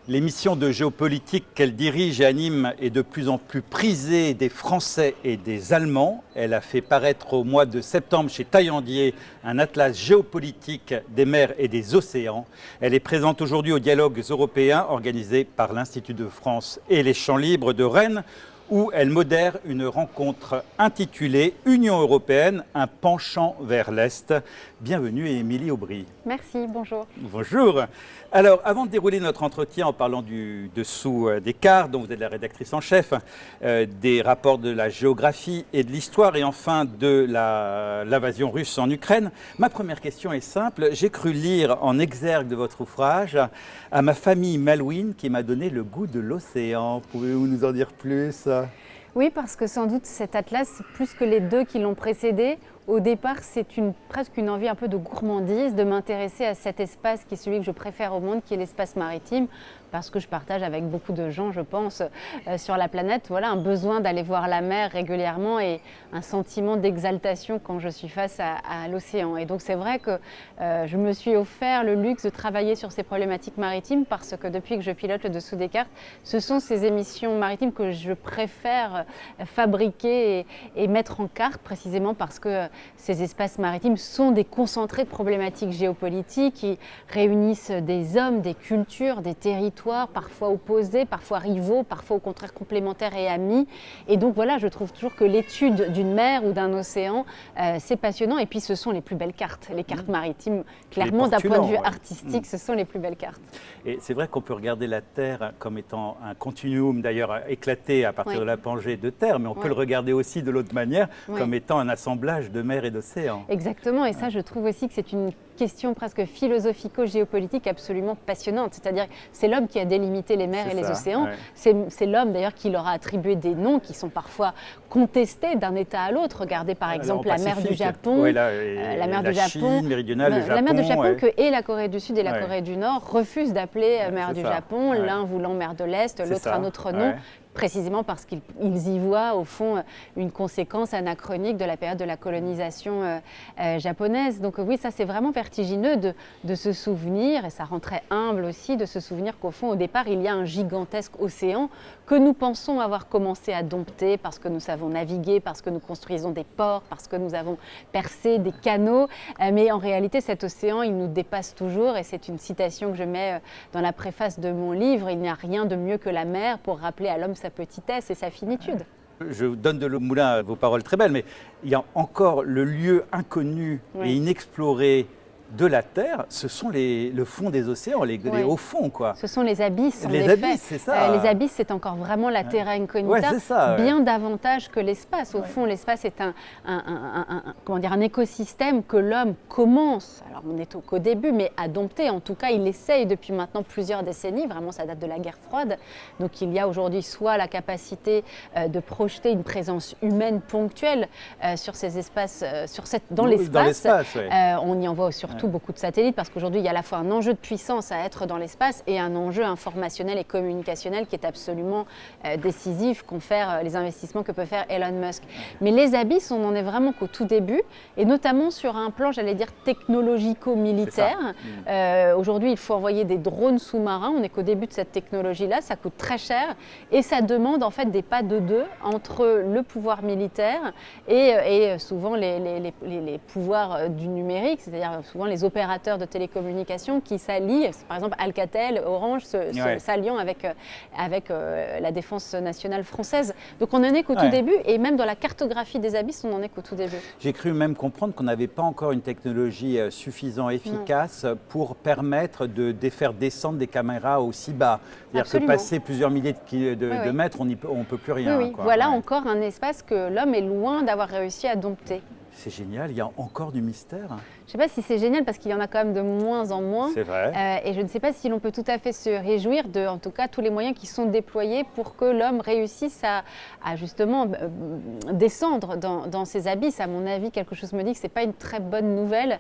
L'émission de géopolitique qu'elle dirige et anime est de plus en plus prisée des Français et des Allemands. Elle a fait paraître au mois de septembre chez Taillandier un atlas géopolitique des mers et des océans. Elle est présente aujourd'hui aux dialogues européens organisés par l'Institut de France et les Champs libres de Rennes, où elle modère une rencontre intitulée « Union européenne, un penchant vers l'Est ». Bienvenue Émilie Aubry. Merci, bonjour. Bonjour. Alors, avant de dérouler notre entretien en parlant du dessous des cartes, dont vous êtes la rédactrice en chef, des rapports de la géographie et de l'histoire, et enfin de l'invasion russe en Ukraine, ma première question est simple. J'ai cru lire en exergue de votre ouvrage à ma famille Malouine qui m'a donné le goût de l'océan. Pouvez-vous nous en dire plus ? Oui, parce que sans doute cet atlas, plus que les deux qui l'ont précédé, au départ, c'est presque une envie un peu de gourmandise, de m'intéresser à cet espace qui est celui que je préfère au monde, qui est l'espace maritime, parce que je partage avec beaucoup de gens, je pense, sur la planète, voilà, un besoin d'aller voir la mer régulièrement et un sentiment d'exaltation quand je suis face à l'océan. Et donc c'est vrai que je me suis offert le luxe de travailler sur ces problématiques maritimes, parce que depuis que je pilote le dessous des cartes, ce sont ces émissions maritimes que je préfère fabriquer et mettre en carte, précisément parce que ces espaces maritimes sont des concentrés de problématiques géopolitiques qui réunissent des hommes, des cultures, des territoires, parfois opposés, parfois rivaux, parfois au contraire complémentaires et amis. Et donc voilà, je trouve toujours que l'étude d'une mer ou d'un océan, c'est passionnant. Et puis ce sont les plus belles cartes, les cartes maritimes. Clairement, d'un point de vue artistique, ce sont les plus belles cartes. Et c'est vrai qu'on peut regarder la Terre comme étant un continuum, d'ailleurs éclaté à partir de la Pangée de Terre, mais on peut le regarder aussi de l'autre manière, comme étant un assemblage de mer et d'océan. Exactement, et ça je trouve aussi que c'est une question presque philosophico-géopolitique absolument passionnante. C'est-à-dire c'est l'homme qui a délimité les mers et les océans, c'est l'homme d'ailleurs qui leur a attribué des noms qui sont parfois contestés d'un État à l'autre. Regardez par exemple la mer du Japon, la mer du Japon, Chine méridionale, le Japon, la mer du Japon que et la Corée du Sud et la Corée du Nord refusent d'appeler mer du Japon, l'un voulant mer de l'Est, l'autre un autre nom. Précisément parce qu'ils y voient au fond une conséquence anachronique de la période de la colonisation japonaise. Donc oui, ça c'est vraiment vertigineux de se souvenir, et ça rend très humble aussi, de se souvenir qu'au fond, au départ, il y a un gigantesque océan que nous pensons avoir commencé à dompter parce que nous savons naviguer, parce que nous construisons des ports, parce que nous avons percé des canaux. Mais en réalité, cet océan, il nous dépasse toujours, et c'est une citation que je mets dans la préface de mon livre. Il n'y a rien de mieux que la mer pour rappeler à l'homme sa petitesse et sa finitude. Je vous donne de l'eau moulin à vos paroles très belles, mais il y a encore le lieu inconnu et inexploré de la Terre, ce sont le fond des océans, les hauts fonds, quoi. Ce sont les abysses, en les effet. Abysses, c'est ça. Les abysses, c'est encore vraiment la terra incognita, bien davantage que l'espace. Au fond, l'espace est un écosystème que l'homme commence, alors on n'est qu'au début, mais à dompter. En tout cas, il essaye depuis maintenant plusieurs décennies, vraiment ça date de la guerre froide. Donc il y a aujourd'hui soit la capacité de projeter une présence humaine ponctuelle sur ces espaces, dans l'espace. On y envoie surtout beaucoup de satellites, parce qu'aujourd'hui il y a à la fois un enjeu de puissance à être dans l'espace et un enjeu informationnel et communicationnel qui est absolument décisif, confère les investissements que peut faire Elon Musk. Mais les abysses, on n'en est vraiment qu'au tout début, et notamment sur un plan, j'allais dire, technologico-militaire. Aujourd'hui, il faut envoyer des drones sous-marins, on n'est qu'au début de cette technologie-là, ça coûte très cher, et ça demande en fait des pas de deux entre le pouvoir militaire et souvent les pouvoirs du numérique, c'est-à-dire souvent les opérateurs de télécommunications qui s'allient, par exemple Alcatel, Orange, s'alliant avec la défense nationale française. Donc on n'en est qu'au tout début, et même dans la cartographie des abysses, on n'en est qu'au tout début. J'ai cru même comprendre qu'on n'avait pas encore une technologie suffisamment efficace pour permettre de faire descendre des caméras aussi bas. C'est-à-dire que passer plusieurs milliers de mètres, on ne peut plus rien. Voilà encore un espace que l'homme est loin d'avoir réussi à dompter. C'est génial, il y a encore du mystère. Je ne sais pas si c'est génial, parce qu'il y en a quand même de moins en moins. C'est vrai. Et je ne sais pas si l'on peut tout à fait se réjouir de, en tout cas, tous les moyens qui sont déployés pour que l'homme réussisse à justement descendre dans ces abysses. À mon avis, quelque chose me dit que ce n'est pas une très bonne nouvelle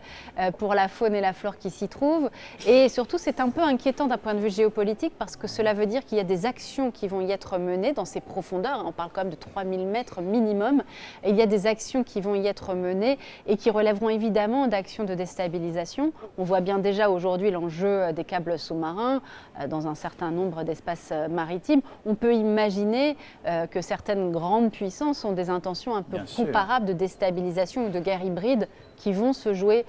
pour la faune et la flore qui s'y trouvent. Et surtout, c'est un peu inquiétant d'un point de vue géopolitique, parce que cela veut dire qu'il y a des actions qui vont y être menées dans ces profondeurs. On parle quand même de 3000 mètres minimum. Et il y a des actions qui vont y être menées menées et qui relèveront évidemment d'actions de déstabilisation. On voit bien déjà aujourd'hui l'enjeu des câbles sous-marins dans un certain nombre d'espaces maritimes. On peut imaginer que certaines grandes puissances ont des intentions un peu comparables de déstabilisation ou de guerre hybride qui vont se jouer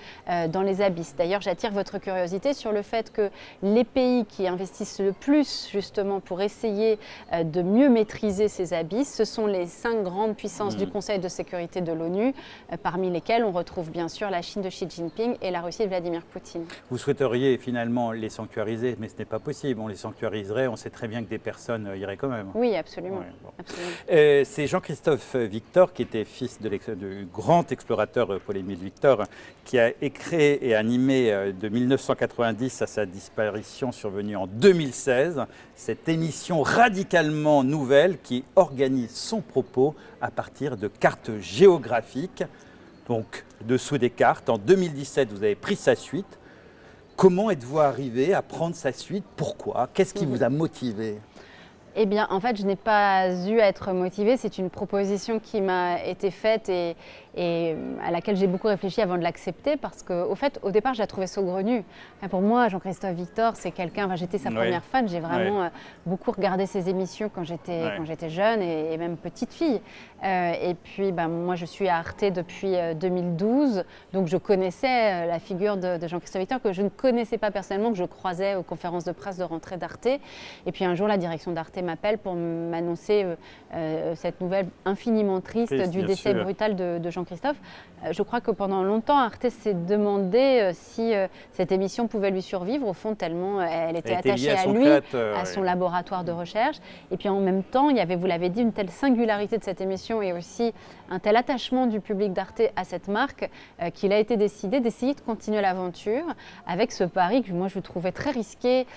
dans les abysses. D'ailleurs, j'attire votre curiosité sur le fait que les pays qui investissent le plus justement pour essayer de mieux maîtriser ces abysses, ce sont les 5 grandes puissances du Conseil de sécurité de l'ONU, parmi lesquelles on retrouve bien sûr la Chine de Xi Jinping et la Russie de Vladimir Poutine. Vous souhaiteriez finalement les sanctuariser, mais ce n'est pas possible. On les sanctuariserait, on sait très bien que des personnes iraient quand même. Oui, absolument. Ouais, bon. Absolument. C'est Jean-Christophe Victor, qui était fils du grand explorateur Paul-Émile Victor, qui a créé et animé de 1990 à sa disparition survenue en 2016, cette émission radicalement nouvelle qui organise son propos à partir de cartes géographiques, donc dessous des cartes. En 2017, vous avez pris sa suite. Comment êtes-vous arrivé à prendre sa suite? Pourquoi? Qu'est-ce qui vous a motivé? Eh bien, en fait, je n'ai pas eu à être motivée. C'est une proposition qui m'a été faite et à laquelle j'ai beaucoup réfléchi avant de l'accepter parce qu'au fait, au départ, je la trouvais saugrenue. Enfin, pour moi, Jean-Christophe Victor, c'est quelqu'un, j'étais sa première fan. J'ai vraiment beaucoup regardé ses émissions quand j'étais jeune et même petite fille. Et puis, moi, je suis à Arte depuis 2012. Donc, je connaissais la figure de Jean-Christophe Victor que je ne connaissais pas personnellement, que je croisais aux conférences de presse de rentrée d'Arte. Et puis, un jour, la direction d'Arte m'appelle pour m'annoncer cette nouvelle infiniment triste du décès brutal de Jean-Christophe. Je crois que pendant longtemps, Arte s'est demandé si cette émission pouvait lui survivre, au fond, tellement elle était attachée à lui, à son laboratoire de recherche. Et puis en même temps, il y avait, vous l'avez dit, une telle singularité de cette émission et aussi un tel attachement du public d'Arte à cette marque qu'il a été décidé d'essayer de continuer l'aventure avec ce pari que moi je trouvais très risqué,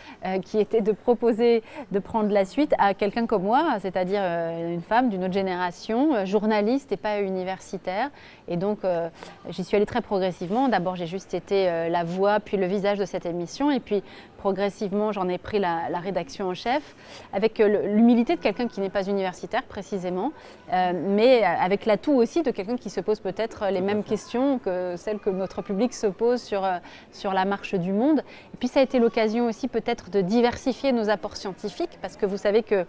qui était de proposer de prendre la suite à quelqu'un comme moi, c'est-à-dire une femme d'une autre génération, journaliste et pas universitaire. Et donc, j'y suis allée très progressivement. D'abord, j'ai juste été la voix, puis le visage de cette émission. Et puis, progressivement, j'en ai pris la rédaction en chef, avec l'humilité de quelqu'un qui n'est pas universitaire, précisément, mais avec l'atout aussi de quelqu'un qui se pose peut-être les mêmes questions que celles que notre public se pose sur la marche du monde. Et puis, ça a été l'occasion aussi peut-être de diversifier nos apports scientifiques, parce que vous savez que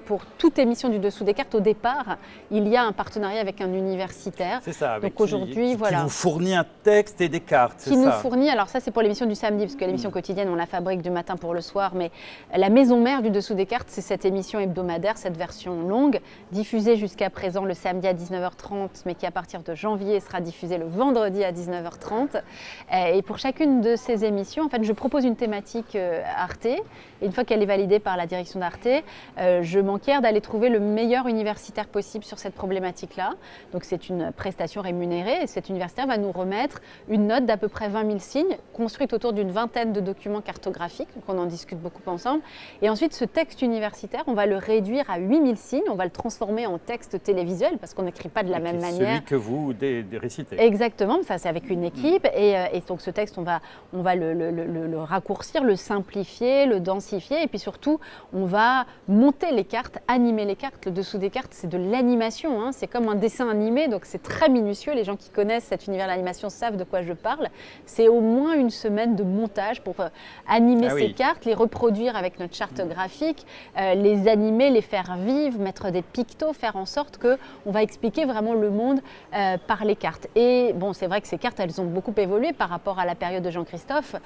pour toute émission du Dessous des cartes, au départ, il y a un partenariat avec un universitaire. C'est ça, avec donc aujourd'hui, qui vous fournit un texte et des cartes. Qui nous fournit, alors ça c'est pour l'émission du samedi, parce que l'émission quotidienne, on la fabrique du matin pour le soir, mais la maison mère du Dessous des cartes, c'est cette émission hebdomadaire, cette version longue, diffusée jusqu'à présent le samedi à 19h30, mais qui à partir de janvier sera diffusée le vendredi à 19h30. Et pour chacune de ces émissions, en fait, je propose une thématique Arte, et une fois qu'elle est validée par la direction d'Arte, je m'enquière d'aller trouver le meilleur universitaire possible sur cette problématique-là. Donc c'est une prestation rémunérée et cet universitaire va nous remettre une note d'à peu près 20 000 signes, construite autour d'une vingtaine de documents cartographiques, donc on en discute beaucoup ensemble. Et ensuite, ce texte universitaire, on va le réduire à 8 000 signes, on va le transformer en texte télévisuel parce qu'on n'écrit pas de la même manière. Celui que vous récitez. Exactement, ça c'est avec une équipe et donc ce texte, on va le raccourcir, le simplifier, le densifier et puis surtout, on va monter les cartes, animer les cartes. Le dessous des cartes, c'est de l'animation, hein. C'est comme un dessin animé, donc c'est très minutieux. Les gens qui connaissent cet univers de l'animation savent de quoi je parle. C'est au moins une semaine de montage pour animer ces cartes, les reproduire avec notre charte graphique, les animer, les faire vivre, mettre des pictos, faire en sorte qu'on va expliquer vraiment le monde par les cartes. Et bon, c'est vrai que ces cartes, elles ont beaucoup évolué par rapport à la période de Jean-Christophe.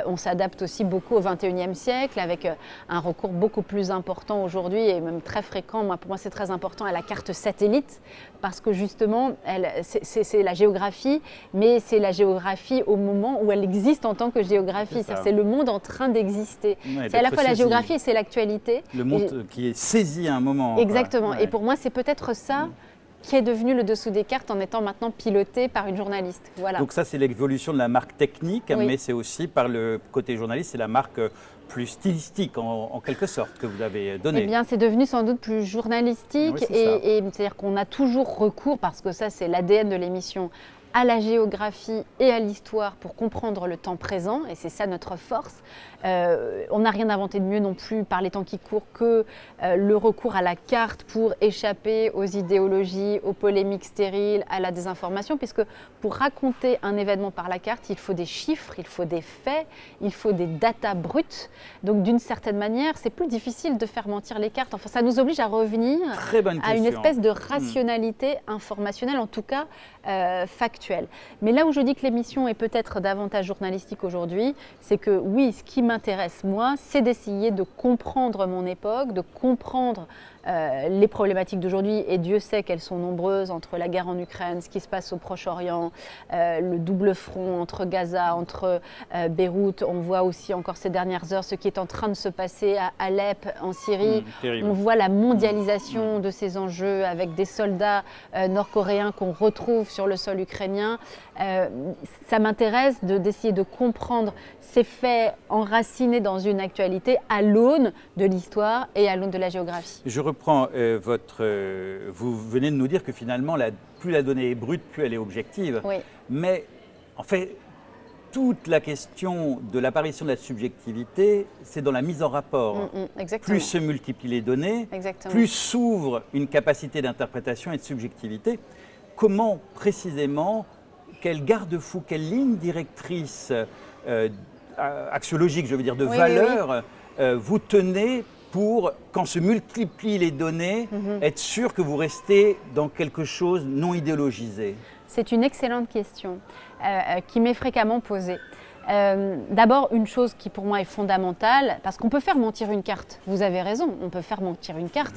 On s'adapte aussi beaucoup au XXIe siècle avec un recours beaucoup plus important aujourd'hui et même très fréquent. Pour moi, c'est très important à la carte satellite parce que justement, c'est la géographie, mais c'est la géographie au moment où elle existe en tant que géographie. C'est le monde en train d'exister. C'est à la fois la géographie et c'est l'actualité. Le monde qui est saisi à un moment. Exactement. Et pour moi, c'est peut-être ça qui est devenu le dessous des cartes en étant maintenant piloté par une journaliste. Voilà. Donc ça, c'est l'évolution de la marque technique, mais c'est aussi par le côté journaliste, c'est la marque plus stylistique en quelque sorte que vous avez donné. Eh bien, c'est devenu sans doute plus journalistique et c'est-à-dire qu'on a toujours recours, parce que ça, c'est l'ADN de l'émission, à la géographie et à l'histoire pour comprendre le temps présent, et c'est ça notre force. On n'a rien inventé de mieux non plus par les temps qui courent que le recours à la carte pour échapper aux idéologies, aux polémiques stériles, à la désinformation, puisque pour raconter un événement par la carte, il faut des chiffres, il faut des faits, il faut des datas brutes. Donc d'une certaine manière, c'est plus difficile de faire mentir les cartes. Enfin, ça nous oblige à revenir à une espèce de rationalité informationnelle, en tout cas factuelle. Mais là où je dis que l'émission est peut-être davantage journalistique aujourd'hui, c'est que oui, ce qui m'intéresse moi, c'est d'essayer de comprendre mon époque, de comprendre les problématiques d'aujourd'hui, et Dieu sait qu'elles sont nombreuses, entre la guerre en Ukraine, ce qui se passe au Proche-Orient, le double front entre Gaza, entre Beyrouth. On voit aussi encore ces dernières heures ce qui est en train de se passer à Alep en Syrie. On voit la mondialisation de ces enjeux avec des soldats nord-coréens qu'on retrouve sur le sol ukrainien. Ça m'intéresse d'essayer de comprendre ces faits enracinés dans une actualité à l'aune de l'histoire et à l'aune de la géographie. Je reprends vous venez de nous dire que finalement, plus la donnée est brute, plus elle est objective. Oui. Mais en fait, toute la question de l'apparition de la subjectivité, c'est dans la mise en rapport. Exactement. Plus se multiplient les données, Exactement. plus s'ouvre une capacité d'interprétation et de subjectivité. Comment précisément, quel garde-fou, quelle ligne directrice axiologique, je veux dire, de valeur, vous tenez pour, quand se multiplient les données, être sûr que vous restez dans quelque chose non idéologisé? C'est une excellente question qui m'est fréquemment posée. D'abord, une chose qui pour moi est fondamentale, parce qu'on peut faire mentir une carte, vous avez raison, on peut faire mentir une carte,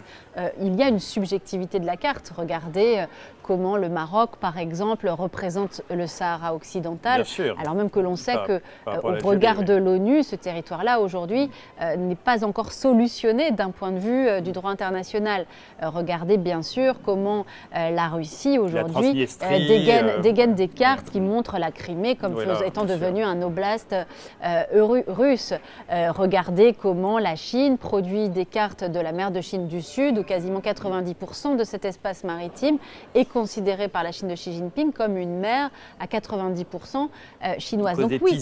il y a une subjectivité de la carte. Regardez comment le Maroc, par exemple, représente le Sahara occidental, bien sûr, alors même que l'on sait qu'au regard de l'ONU, ce territoire-là aujourd'hui n'est pas encore solutionné d'un point de vue du droit international. Regardez bien sûr comment la Russie aujourd'hui dégaine des cartes qui montrent la Crimée comme étant devenue un oblast russe. Regardez comment la Chine produit des cartes de la mer de Chine du Sud, où quasiment 90% de cet espace maritime est considéré par la Chine de Xi Jinping comme une mer à 90% chinoise. Donc oui,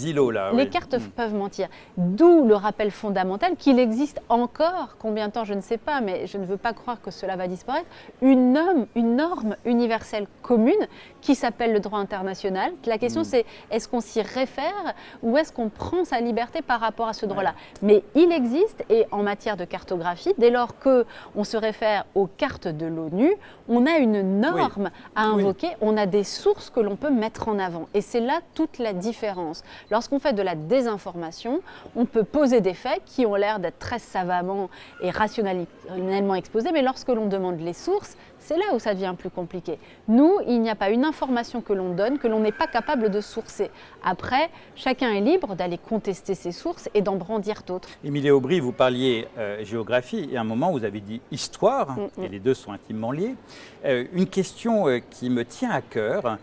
les cartes peuvent mentir. D'où le rappel fondamental qu'il existe encore, combien de temps je ne sais pas, mais je ne veux pas croire que cela va disparaître, une norme universelle commune qui s'appelle le droit international. La question c'est, est-ce qu'on s'y réfère ou est-ce qu'on prend sa liberté par rapport à ce droit-là? Mais il existe, et en matière de cartographie, dès lors qu'on se réfère aux cartes de l'ONU, on a une norme à invoquer, on a des sources que l'on peut mettre en avant. Et c'est là toute la différence. Lorsqu'on fait de la désinformation, on peut poser des faits qui ont l'air d'être très savamment et rationnellement exposés, mais lorsque l'on demande les sources, c'est là où ça devient plus compliqué. Nous, il n'y a pas une information que l'on donne que l'on n'est pas capable de sourcer. Après, chacun est libre d'aller contester ses sources et d'en brandir d'autres. Émilie Aubry, vous parliez géographie et à un moment vous avez dit histoire, et les deux sont intimement liés. Une question qui me tient à cœur,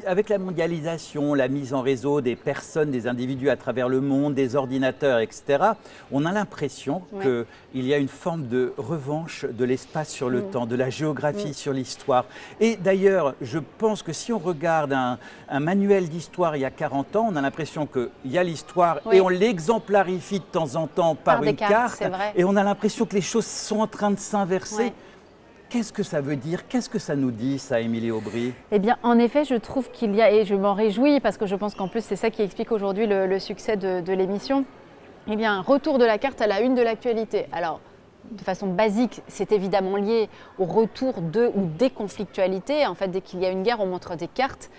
avec la mondialisation, la mise en réseau des personnes, des individus à travers le monde, des ordinateurs, etc., on a l'impression qu'il y a une forme de revanche de l'espace sur le temps, de la géographie sur l'histoire. Et d'ailleurs, je pense que si on regarde un manuel d'histoire il y a 40 ans, on a l'impression qu'il y a l'histoire et on l'exemplarifie de temps en temps par une carte. Et on a l'impression que les choses sont en train de s'inverser. Qu'est-ce que ça veut dire? Qu'est-ce que ça nous dit, ça, Émilie Aubry? Eh bien, en effet, je trouve qu'il y a, et je m'en réjouis, parce que je pense qu'en plus, c'est ça qui explique aujourd'hui le succès de l'émission, eh bien, un retour de la carte à la une de l'actualité. Alors, de façon basique, c'est évidemment lié au retour de ou des conflictualités. En fait, dès qu'il y a une guerre, on montre des cartes.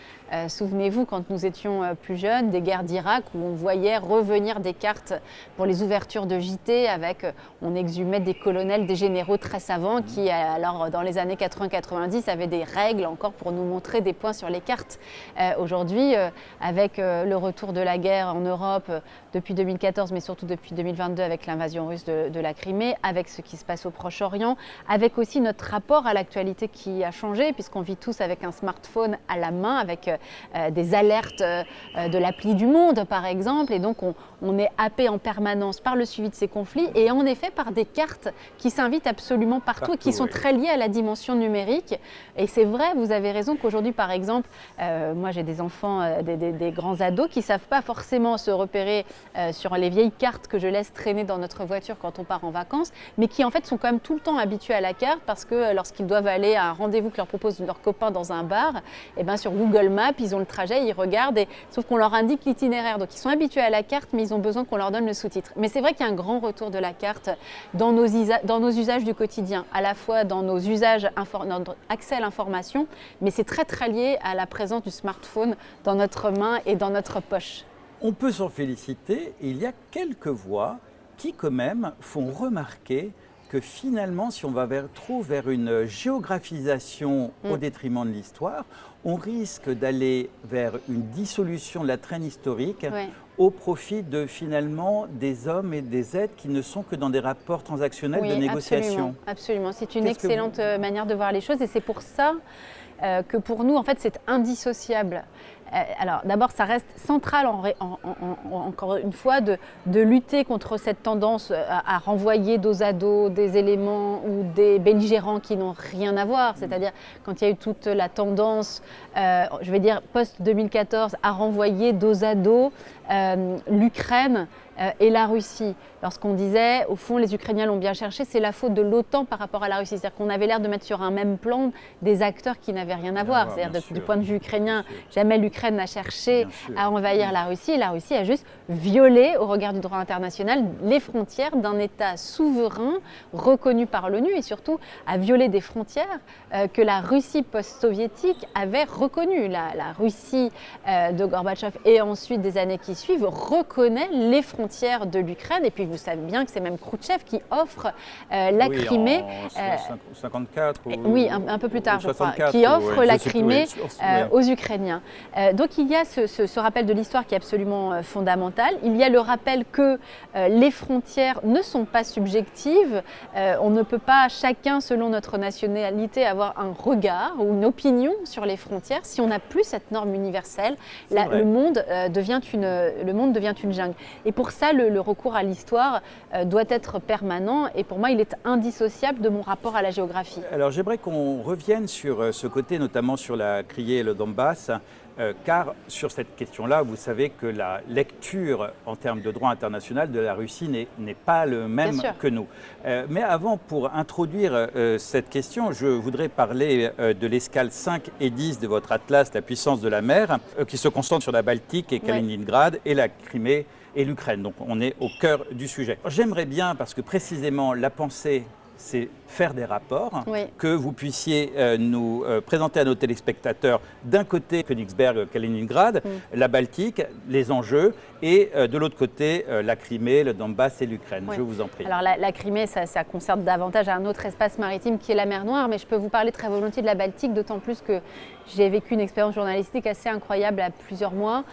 Souvenez-vous, quand nous étions plus jeunes, des guerres d'Irak où on voyait revenir des cartes pour les ouvertures de JT avec, on exhumait des colonels, des généraux très savants qui, alors dans les années 80-90, avaient des règles encore pour nous montrer des points sur les cartes. Aujourd'hui, avec le retour de la guerre en Europe depuis 2014, mais surtout depuis 2022 avec l'invasion russe de la Crimée, avec ce qui se passe au Proche-Orient, avec aussi notre rapport à l'actualité qui a changé, puisqu'on vit tous avec un smartphone à la main, avec des alertes de l'appli du Monde, par exemple, et donc on est happé en permanence par le suivi de ces conflits, et en effet par des cartes qui s'invitent absolument partout et qui sont très liées à la dimension numérique. Et c'est vrai, vous avez raison qu'aujourd'hui, par exemple, moi j'ai des enfants, des grands ados qui ne savent pas forcément se repérer sur les vieilles cartes que je laisse traîner dans notre voiture quand on part en vacances, mais qui en fait sont quand même tout le temps habitués à la carte, parce que lorsqu'ils doivent aller à un rendez-vous que leur propose leur copain dans un bar, et bien sur Google Maps, ils ont le trajet, ils regardent, sauf qu'on leur indique l'itinéraire. Donc ils sont habitués à la carte, mais ils ont besoin qu'on leur donne le sous-titre. Mais c'est vrai qu'il y a un grand retour de la carte dans nos usages du quotidien, à la fois dans nos usages, dans notre accès à l'information, mais c'est très très lié à la présence du smartphone dans notre main et dans notre poche. On peut s'en féliciter, il y a quelques voix qui quand même font remarquer que finalement, si on va trop vers une géographisation au détriment de l'histoire, on risque d'aller vers une dissolution de la traîne historique au profit de finalement des hommes et des êtres qui ne sont que dans des rapports transactionnels de négociation. Absolument, c'est une excellente manière de voir les choses, et c'est pour ça que pour nous, en fait, c'est indissociable. Alors d'abord, ça reste central, encore une fois, de lutter contre cette tendance à renvoyer dos à dos des éléments ou des belligérants qui n'ont rien à voir. C'est-à-dire quand il y a eu toute la tendance, je vais dire post-2014, à renvoyer dos à dos l'Ukraine et la Russie. Lorsqu'on disait, au fond, les Ukrainiens l'ont bien cherché, c'est la faute de l'OTAN par rapport à la Russie. C'est-à-dire qu'on avait l'air de mettre sur un même plan des acteurs qui n'avaient rien à voir. C'est-à-dire du point de vue ukrainien, jamais l'Ukraine n'a cherché à envahir la Russie. La Russie a juste violé, au regard du droit international, les frontières d'un État souverain reconnu par l'ONU, et surtout a violé des frontières que la Russie post-soviétique avait reconnues. La Russie de Gorbatchev et ensuite des années qui suivent reconnaît les frontières de l'Ukraine, et puis vous savez bien que c'est même Khrouchtchev qui offre la Crimée. En 54 oui, un peu plus tard, je crois, qui offre la Crimée aux Ukrainiens. Donc il y a ce rappel de l'histoire qui est absolument fondamental. Il y a le rappel que les frontières ne sont pas subjectives. On ne peut pas, chacun selon notre nationalité, avoir un regard ou une opinion sur les frontières. Si on n'a plus cette norme universelle, le monde devient une jungle. Et pour ça, le recours à l'histoire doit être permanent, et pour moi, il est indissociable de mon rapport à la géographie. Alors j'aimerais qu'on revienne sur ce côté, notamment sur la Crimée et le Donbass, car sur cette question-là, vous savez que la lecture en termes de droit international de la Russie n'est pas le même que nous. Mais avant, pour introduire cette question, je voudrais parler de l'escale 5 et 10 de votre atlas, la puissance de la mer, qui se concentre sur la Baltique et Kaliningrad et la Crimée et l'Ukraine. Donc on est au cœur du sujet. J'aimerais bien, parce que précisément la pensée, c'est faire des rapports, que vous puissiez nous présenter à nos téléspectateurs d'un côté Königsberg, Kaliningrad, la Baltique, les enjeux, et de l'autre côté la Crimée, le Donbass et l'Ukraine. Je vous en prie. Alors la Crimée, ça concerne davantage un autre espace maritime qui est la mer Noire, mais je peux vous parler très volontiers de la Baltique, d'autant plus que j'ai vécu une expérience journalistique assez incroyable à plusieurs mois,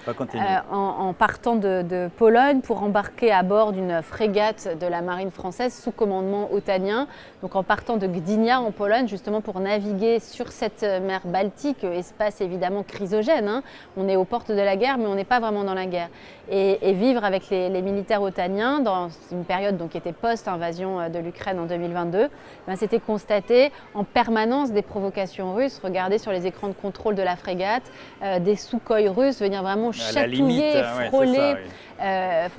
en partant de Pologne pour embarquer à bord d'une frégate de la marine française sous commandement otanien, donc en partant de Gdynia en Pologne, justement pour naviguer sur cette mer Baltique, espace évidemment chrysogène, hein. On est aux portes de la guerre, mais on n'est pas vraiment dans la guerre. Et vivre avec les militaires otaniens dans une période qui était post-invasion de l'Ukraine en 2022, c'était constater en permanence des provocations russes. Regardez sur les écrans de contrôle de la frégate, des Sukhoi russes venir vraiment chatouiller,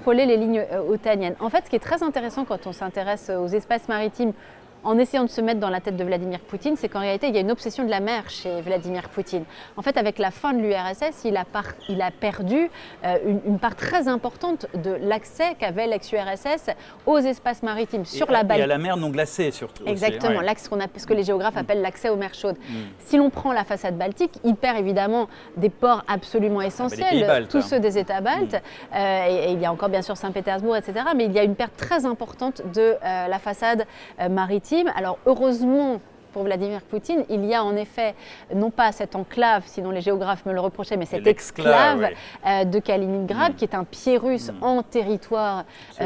frôler les lignes otaniennes. En fait, ce qui est très intéressant quand on s'intéresse aux espaces maritimes, en essayant de se mettre dans la tête de Vladimir Poutine, c'est qu'en réalité, il y a une obsession de la mer chez Vladimir Poutine. En fait, avec la fin de l'URSS, il a perdu une part très importante de l'accès qu'avait l'ex-URSS aux espaces maritimes sur la Baltique. Et à la mer non glacée, surtout. Exactement, ce que les géographes appellent l'accès aux mers chaudes. Si l'on prend la façade baltique, il perd évidemment des ports absolument essentiels, tous ceux des États baltes, et il y a encore bien sûr Saint-Pétersbourg, etc. Mais il y a une perte très importante de la façade maritime. Alors heureusement, pour Vladimir Poutine, il y a en effet, non pas cette enclave, sinon les géographes me le reprochaient, mais cette exclave de Kaliningrad, qui est un pied russe en territoire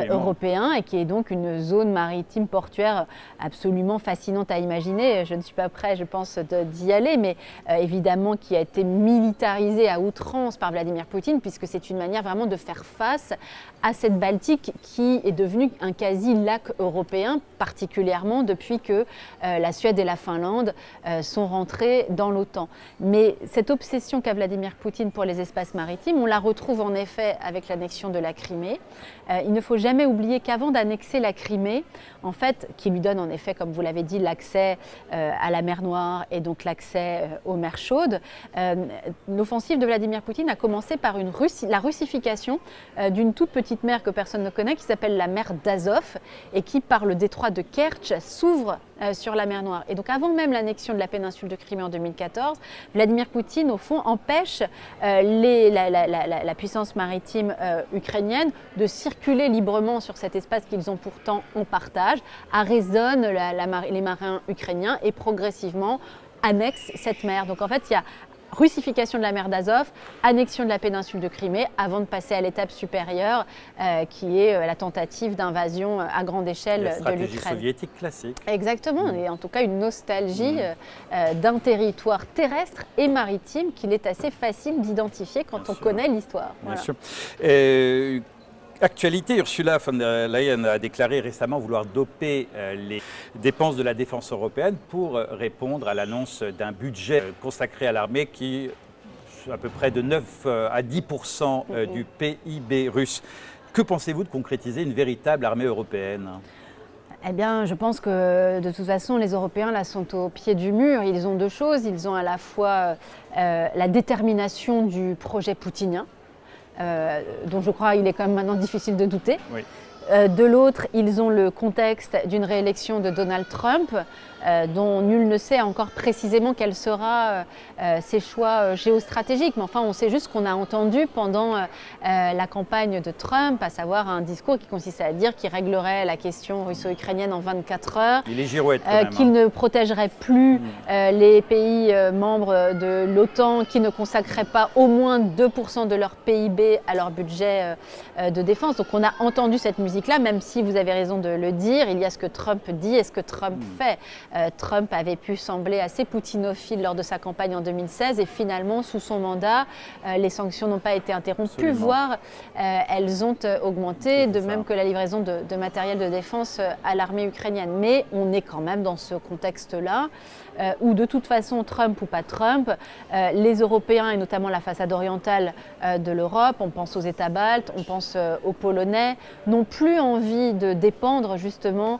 européen et qui est donc une zone maritime portuaire absolument fascinante à imaginer. Je ne suis pas prêt, je pense, d'y aller, mais évidemment qui a été militarisée à outrance par Vladimir Poutine, puisque c'est une manière vraiment de faire face à cette Baltique qui est devenue un quasi-lac européen, particulièrement depuis que la Suède et la Finlande sont rentrées dans l'OTAN. Mais cette obsession qu'a Vladimir Poutine pour les espaces maritimes, on la retrouve en effet avec l'annexion de la Crimée. Il ne faut jamais oublier qu'avant d'annexer la Crimée, en fait, qui lui donne en effet, comme vous l'avez dit, l'accès à la mer Noire et donc l'accès aux mers chaudes, l'offensive de Vladimir Poutine a commencé par la russification d'une toute petite mer que personne ne connaît, qui s'appelle la mer d'Azov et qui, par le détroit de Kertch, s'ouvre sur la mer Noire. Et donc avant même l'annexion de la péninsule de Crimée en 2014, Vladimir Poutine, au fond, empêche la puissance maritime ukrainienne de circuler librement sur cet espace qu'ils ont pourtant en partage, arraisonne les marins ukrainiens et progressivement annexe cette mer. Donc en fait, il y a russification de la mer d'Azov, annexion de la péninsule de Crimée, avant de passer à l'étape supérieure, qui est la tentative d'invasion à grande échelle de l'Ukraine. La stratégie soviétique classique. Exactement, et en tout cas une nostalgie d'un territoire terrestre et maritime qu'il est assez facile d'identifier quand on connaît l'histoire. Bien sûr. Actualité, Ursula von der Leyen a déclaré récemment vouloir doper les dépenses de la défense européenne pour répondre à l'annonce d'un budget consacré à l'armée qui est à peu près de 9 à 10% du PIB russe. Que pensez-vous de concrétiser une véritable armée européenne ? Eh bien, je pense que de toute façon, les Européens là sont au pied du mur. Ils ont deux choses. Ils ont à la fois la détermination du projet poutinien, dont je crois qu'il est quand même maintenant difficile de douter. Oui. De l'autre, ils ont le contexte d'une réélection de Donald Trump, dont nul ne sait encore précisément quels seront ses choix géostratégiques. Mais enfin, on sait juste qu'on a entendu pendant la campagne de Trump, à savoir un discours qui consistait à dire qu'il réglerait la question russo-ukrainienne en 24 heures. Il est girouette quand même, qu'il ne protégerait plus les pays membres de l'OTAN, qui ne consacreraient pas au moins 2% de leur PIB à leur budget de défense. Donc on a entendu cette musique-là, même si vous avez raison de le dire, il y a ce que Trump dit et ce que Trump fait. Trump avait pu sembler assez poutinophile lors de sa campagne en 2016 et finalement, sous son mandat, les sanctions n'ont pas été interrompues, voire elles ont augmenté, de même que la livraison de matériel de défense à l'armée ukrainienne. Mais on est quand même dans ce contexte-là où de toute façon, Trump ou pas Trump, les Européens et notamment la façade orientale de l'Europe, on pense aux États baltes, on pense aux Polonais, n'ont plus envie de dépendre justement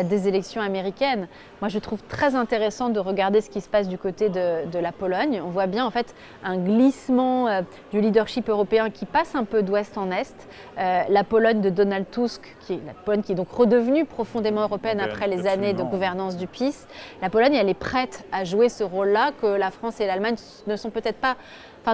des élections américaines. Moi, je trouve très intéressant de regarder ce qui se passe du côté de la Pologne. On voit bien en fait un glissement du leadership européen qui passe un peu d'ouest en est. La Pologne de Donald Tusk, la Pologne qui est donc redevenue profondément européenne après les années de gouvernance du PiS. La Pologne, elle est prête à jouer ce rôle-là que la France et l'Allemagne ne sont peut-être pas,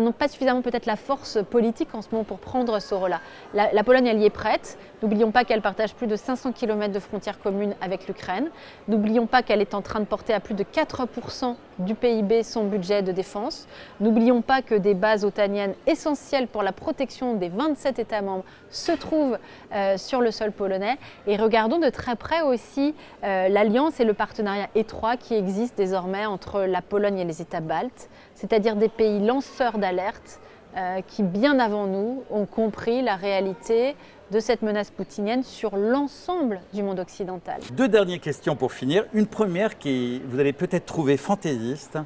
n'ont pas suffisamment peut-être la force politique en ce moment pour prendre ce rôle-là. La Pologne, elle y est prête. N'oublions pas qu'elle partage plus de 500 km de frontières communes avec l'Ukraine. N'oublions pas qu'elle est en train de porter à plus de 4% du PIB son budget de défense. N'oublions pas que des bases otaniennes essentielles pour la protection des 27 États membres se trouvent sur le sol polonais. Et regardons de très près aussi l'alliance et le partenariat étroit qui existe désormais entre la Pologne et les États baltes, c'est-à-dire des pays lanceurs d'alerte qui, bien avant nous, ont compris la réalité de cette menace poutinienne sur l'ensemble du monde occidental. Deux dernières questions pour finir. Une première qui, vous allez peut-être trouver fantaisiste,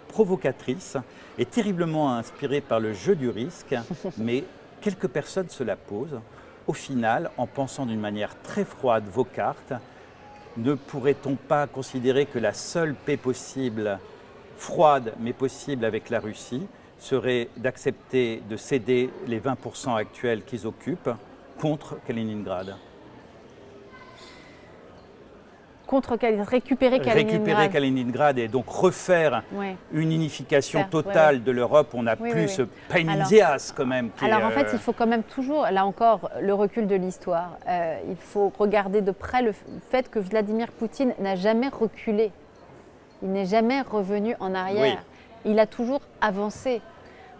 provocatrice et terriblement inspirée par le jeu du risque, mais quelques personnes se la posent. Au final, en pensant d'une manière très froide vos cartes, ne pourrait-on pas considérer que la seule paix possible, froide mais possible avec la Russie, serait d'accepter de céder les 20% actuels qu'ils occupent contre Kaliningrad? Récupérer Kaliningrad et donc refaire une unification totale de l'Europe. On n'a plus ce pain in the ass quand même. Alors en fait, il faut quand même toujours, là encore, le recul de l'histoire. Il faut regarder de près le fait que Vladimir Poutine n'a jamais reculé il n'est jamais revenu en arrière. Oui. Il a toujours avancé.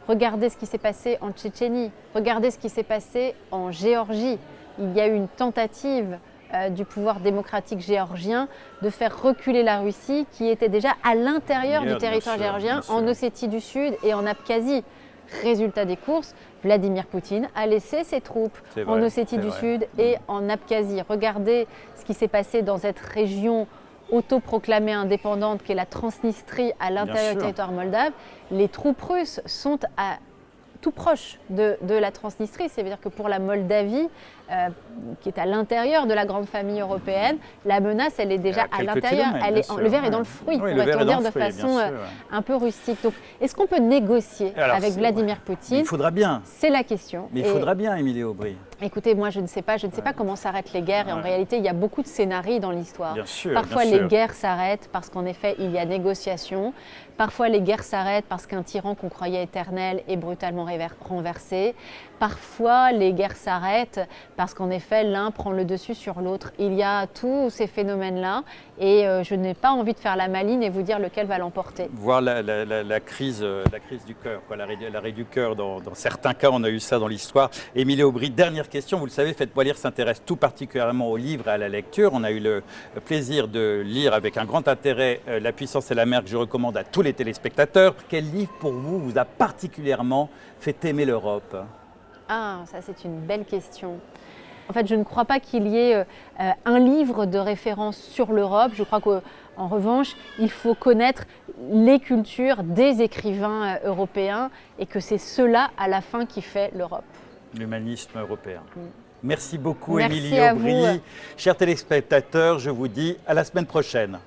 Regardez ce qui s'est passé en Tchétchénie, regardez ce qui s'est passé en Géorgie. Il y a eu une tentative du pouvoir démocratique géorgien de faire reculer la Russie qui était déjà à l'intérieur du territoire géorgien, en Ossétie du Sud et en Abkhazie. Résultat des courses, Vladimir Poutine a laissé ses troupes en Ossétie du Sud et en Abkhazie. Regardez ce qui s'est passé dans cette région autoproclamée indépendante qu'est la Transnistrie à l'intérieur du territoire moldave. Les troupes russes sont tout proches de la Transnistrie. C'est-à-dire que pour la Moldavie, qui est à l'intérieur de la grande famille européenne, la menace, elle est déjà à l'intérieur. Le verre est dans le fruit, pourrait-on dire de façon un peu rustique. Donc, est-ce qu'on peut négocier avec Vladimir Poutine? Il faudra bien. C'est la question. Mais il faudra bien, Émilie Aubry. Écoutez, moi, je ne sais pas comment s'arrêtent les guerres. Et en réalité, il y a beaucoup de scénarios dans l'histoire. Parfois, les guerres s'arrêtent parce qu'en effet, il y a négociation. Parfois, les guerres s'arrêtent parce qu'un tyran qu'on croyait éternel est brutalement renversé. Parfois, les guerres s'arrêtent parce qu'en effet, l'un prend le dessus sur l'autre. Il y a tous ces phénomènes-là et je n'ai pas envie de faire la maline et vous dire lequel va l'emporter. Voir la crise du cœur, l'arrêt du cœur. Dans certains cas, on a eu ça dans l'histoire. Émilie Aubry, dernière question. Vous le savez, Faites-moi lire s'intéresse tout particulièrement aux livres et à la lecture. On a eu le plaisir de lire avec un grand intérêt La puissance et la mer que je recommande à tous les téléspectateurs. Quel livre pour vous a particulièrement fait aimer l'Europe ? Ah, ça c'est une belle question. En fait, je ne crois pas qu'il y ait un livre de référence sur l'Europe. Je crois qu'en revanche, il faut connaître les cultures des écrivains européens et que c'est cela, à la fin, qui fait l'Europe. L'humanisme européen. Merci beaucoup, Émilie Aubry. Chers téléspectateurs, je vous dis à la semaine prochaine.